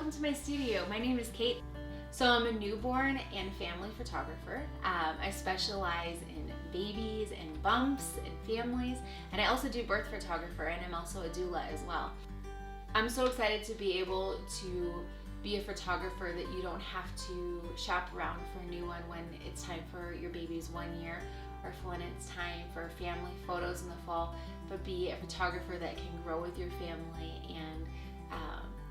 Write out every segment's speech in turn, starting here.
welcome to my studio. My name is Kate. So I'm a newborn and family photographer. I specialize in babies and bumps and families, and I also do birth photographer, and I'm also a doula as well. I'm so excited to be able to be a photographer that you don't have to shop around for a new one when it's time for your baby's 1 year, or when it's time for family photos in the fall, but be a photographer that can grow with your family and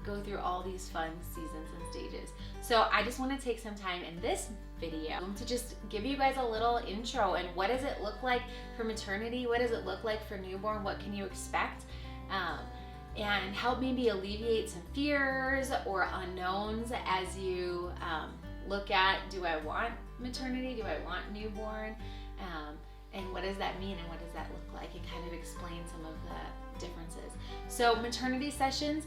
go through all these fun seasons and stages. So I just want to take some time in this video to just give you guys a little intro and what does it look like for maternity, what does it look like for newborn, what can you expect, and help maybe alleviate some fears or unknowns as you look at, do I want maternity, do I want newborn, and what does that mean and what does that look like, and kind of explain some of the differences. So maternity sessions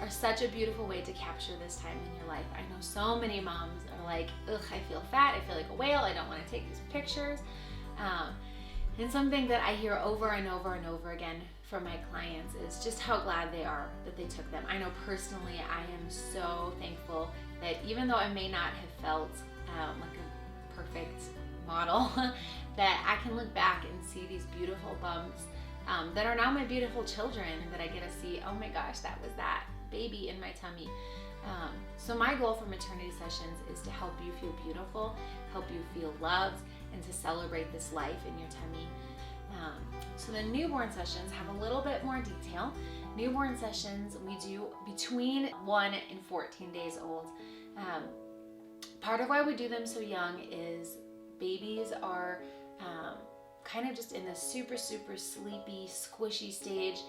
are such a beautiful way to capture this time in your life. I know so many moms are like, ugh, I feel fat, I feel like a whale, I don't want to take these pictures. And something that I hear over and over and over again from my clients is just how glad they are that they took them. I know personally I am so thankful that even though I may not have felt like a perfect model, that I can look back and see these beautiful bumps that are now my beautiful children, that I get to see, oh my gosh, that was that baby in my tummy. So my goal for maternity sessions is to help you feel beautiful, help you feel loved, and to celebrate this life in your tummy. So the newborn sessions have a little bit more detail. Newborn sessions we do between 1 and 14 days old. Part of why we do them so young is babies are kind of just in this super sleepy, squishy stage.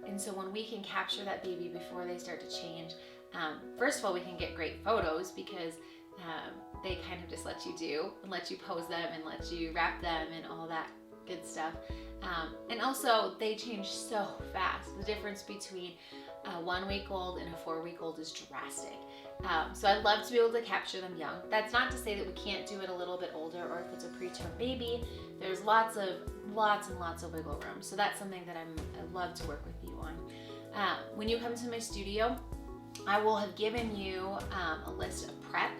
And so when we can capture that baby before they start to change, first of all, we can get great photos because they kind of just let you do and let you pose them and let you wrap them and all that good stuff. And also they change so fast. The difference between a 1 week old and a 4 week old is drastic. So I'd love to be able to capture them young. That's not to say that we can't do it a little bit older, or if it's a preterm baby, there's lots and lots of wiggle room. So that's something that I love to work with you on. When you come to my studio, I will have given you a list of prep.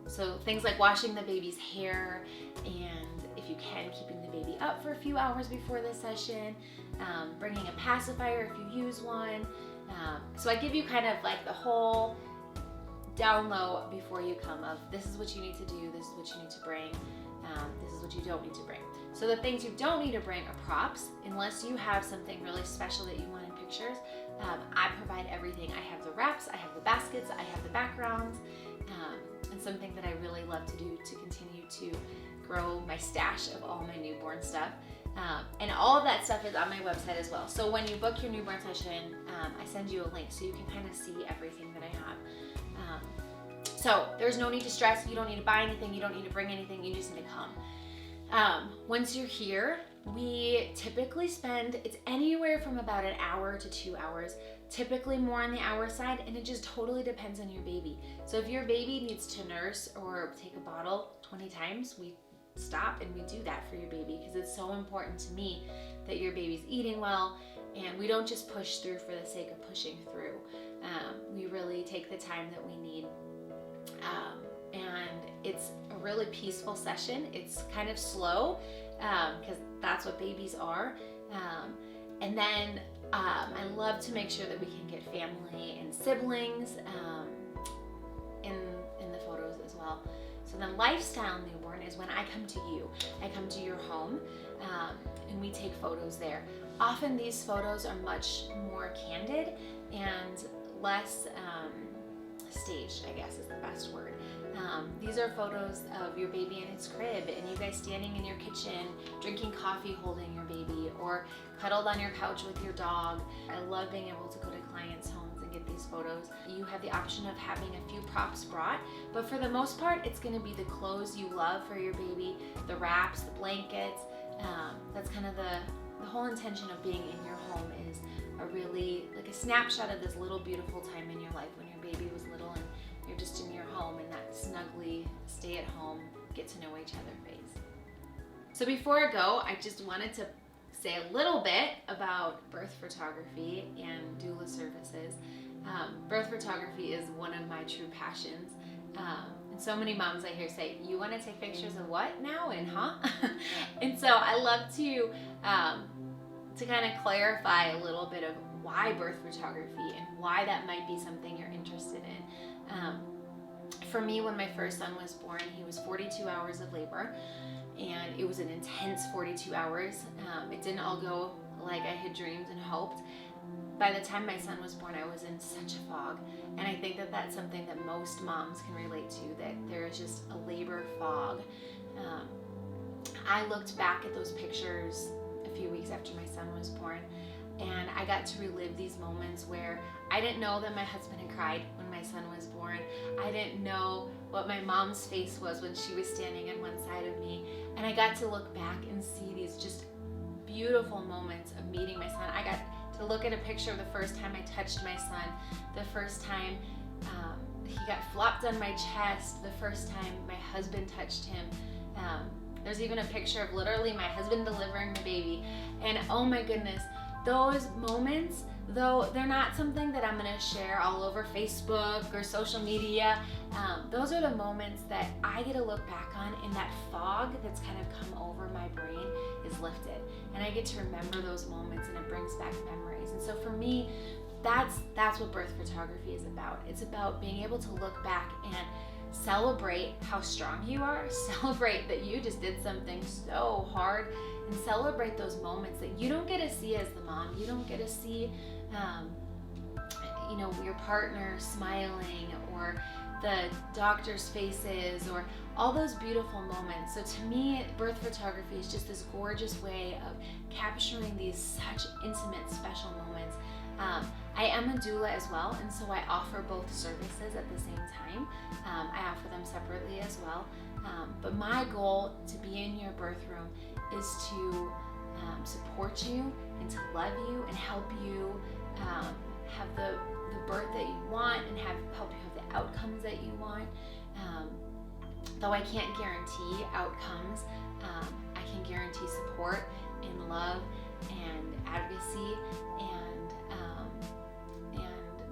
So things like washing the baby's hair, and if you can, keeping the baby up for a few hours before the session, bringing a pacifier if you use one. So I give you kind of like the whole down low before you come of this is what you need to do, this is what you need to bring, this is what you don't need to bring. So the things you don't need to bring are props, unless you have something really special that you want in pictures. I provide everything. I have the wraps, I have the baskets, I have the backgrounds, and something that I really love to do to continue to grow my stash of all my newborn stuff. And all of that stuff is on my website as well. So when you book your newborn session, I send you a link so you can kind of see everything that I have. So there's no need to stress. You don't need to buy anything. You don't need to bring anything. You just need to come. Once you're here, we typically spend, it's anywhere from about an hour to 2 hours, typically more on the hour side, and it just totally depends on your baby. So if your baby needs to nurse or take a bottle 20 times, we stop and we do that for your baby, because it's so important to me that your baby's eating well, and we don't just push through for the sake of pushing through. We really take the time that we need, and it's a really peaceful session. It's kind of slow because that's what babies are, and then I love to make sure that we can get family and siblings in the photos as well. So then lifestyle newborn is when I come to you. I come to your home, and we take photos there. Often these photos are much more candid and less staged, I guess is the best word. These are photos of your baby in its crib, and you guys standing in your kitchen, drinking coffee, holding your baby, or cuddled on your couch with your dog. I love being able to go to clients' homes and get these photos. You have the option of having a few props brought, but for the most part, it's gonna be the clothes you love for your baby, the wraps, the blankets. That's kind of the whole intention of being in your home, is a really, like a snapshot of this little beautiful time in your life when your baby was little and you're just in your home, and that snuggly, stay at home, get to know each other phase. So before I go, I just wanted to say a little bit about birth photography and doula services. Birth photography is one of my true passions. And so many moms I hear say, you want to take pictures of what now? And And so I love to kind of clarify a little bit of why birth photography and why that might be something you're interested in. For me, when my first son was born, he was 42 hours of labor, and it was an intense 42 hours. It didn't all go like I had dreamed and hoped. By the time my son was born, I was in such a fog, and I think that that's something that most moms can relate to, that there is just a labor fog. I looked back at those pictures a few weeks after my son was born, and I got to relive these moments where I didn't know that my husband had cried when my son was born. I didn't know what my mom's face was when she was standing on one side of me, and I got to look back and see these just beautiful moments of meeting my son. I got to look at a picture of the first time I touched my son, the first time he got flopped on my chest, the first time my husband touched him. There's even a picture of literally my husband delivering the baby. And oh my goodness, those moments, though they're not something that I'm gonna share all over Facebook or social media, those are the moments that I get to look back on, and that fog that's kind of come over my brain is lifted. And I get to remember those moments, and it brings back memories. And so for me, that's what birth photography is about. It's about being able to look back and celebrate how strong you are, celebrate that you just did something so hard, and celebrate those moments that you don't get to see as the mom. You don't get to see your partner smiling, or the doctor's faces, or all those beautiful moments. So to me, birth photography is just this gorgeous way of capturing these such intimate, special moments. I am a doula as well, and so I offer both services at the same time. I offer them separately as well. But my goal to be in your birth room is to support you and to love you and help you have the birth that you want, and help you have the outcomes that you want. Though I can't guarantee outcomes, I can guarantee support and love and advocacy and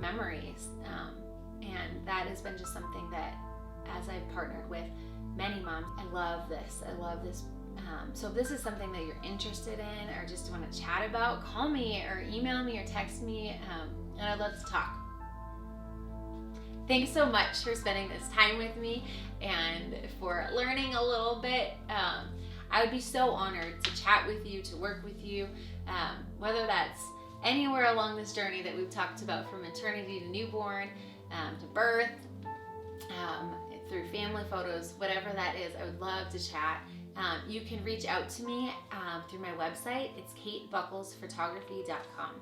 memories. And that has been just something that, as I've partnered with many moms, I love this. So if this is something that you're interested in or just want to chat about, call me or email me or text me, and I'd love to talk. Thanks so much for spending this time with me and for learning a little bit. I would be so honored to chat with you, to work with you, whether that's anywhere along this journey that we've talked about, from maternity to newborn, to birth, through family photos, whatever that is. I would love to chat. You can reach out to me through my website. It's katebucklesphotography.com.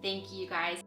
Thank you, guys.